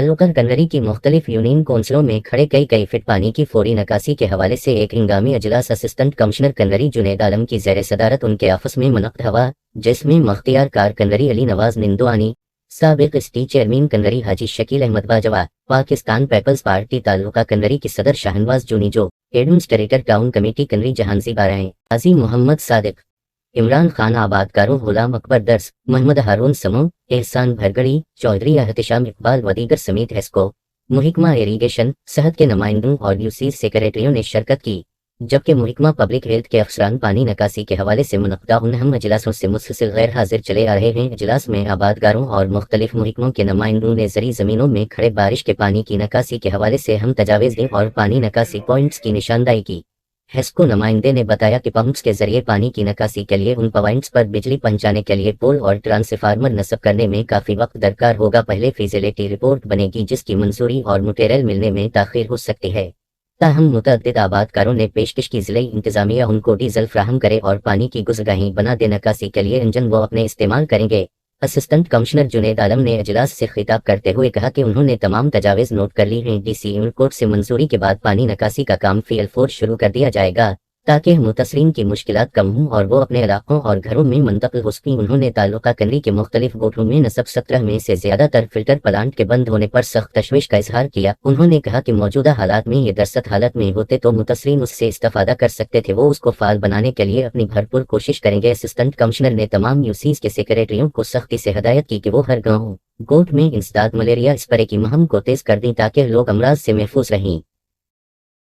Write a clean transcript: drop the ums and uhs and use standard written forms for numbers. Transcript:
تعلقہ کنوری کی مختلف یونین کونسلوں میں کھڑے کئی فٹ پانی کی فوری نکاسی کے حوالے سے ایک ہنگامی اجلاس اسسٹنٹ کمشنر کنوری جنید عالم کی زیر صدارت ان کے آفس میں منعقد ہوا، جس میں مختیار کار کنوری علی نواز نندوانی، سابق اسٹی chairman Kunri Haji Shakeel Ahmed Bajwa, Pakistan Peoples Party Taluka Kunri کی صدر Shahnawaz Junejo, administrator town committee Kunri جہانزی بارائیں، قاضی محمد صادق، عمران خان آبادکاروں غلام اکبر درس، محمد ہارون سمو، احسان بھرگڑی، چودھری احتشام اقبال و دیگر سمیت ہیسکو، محکمہ ایریگیشن، صحت کے نمائندوں اور یوسیز سیکریٹریوں نے شرکت کی، جبکہ محکمہ پبلک ہیلتھ کے افسران پانی نکاسی کے حوالے سے منعقدہ ان اہم اجلاسوں سے مسلسل غیر حاضر چلے آ رہے ہیں۔ اجلاس میں آبادکاروں اور مختلف محکموں کے نمائندوں نے زرعی زمینوں میں کھڑے بارش کے پانی کی نکاسی کے حوالے سے اہم تجاویزیں اور پانی نکاسی پوائنٹس کی نشاندہی کی۔ ہیسکو نمائندے نے بتایا کہ پمپس کے ذریعے پانی کی نکاسی کے لیے ان پوائنٹس پر بجلی پہنچانے کے لیے پول اور ٹرانسفارمر نصب کرنے میں کافی وقت درکار ہوگا۔ پہلے فیزیبلٹی رپورٹ بنے گی جس کی منظوری اور مٹیریل ملنے میں تاخیر ہو سکتی ہے، تاہم متعدد آبادکاروں نے پیشکش کی ضلعی انتظامیہ ان کو ڈیزل فراہم کرے اور پانی کی گزرگاہیں بنا دے۔ نکاسی کے لیے انجن وہ اپنے استعمال کریں گے۔ اسسٹنٹ کمشنر جنید عالم نے اجلاس سے خطاب کرتے ہوئے کہا کہ انہوں نے تمام تجاویز نوٹ کر لی ہیں۔ ڈی سی کورٹ سے منظوری کے بعد پانی نکاسی کا کام فی الفور شروع کر دیا جائے گا تاکہ متاثرین کی مشکلات کم ہوں اور وہ اپنے علاقوں اور گھروں میں منتقل ہو سکیں۔ انہوں نے تعلقہ کنوری کے مختلف گوٹھوں میں نصب 17 میں سے زیادہ تر فلٹر پلانٹ کے بند ہونے پر سخت تشویش کا اظہار کیا۔ انہوں نے کہا کہ موجودہ حالات میں یہ درست حالت میں ہوتے تو متاثرین اس سے استفادہ کر سکتے تھے، وہ اس کو فعال بنانے کے لیے اپنی بھرپور کوشش کریں گے۔ اسسٹنٹ کمشنر نے تمام یوسیز کے سیکریٹریوں کو سختی سے ہدایت کی کہ وہ ہر گاؤں گوٹھ میں انسداد ملیریا اسپرے کی مہم کو تیز کر دیں تاکہ لوگ امراض سے محفوظ رہیں۔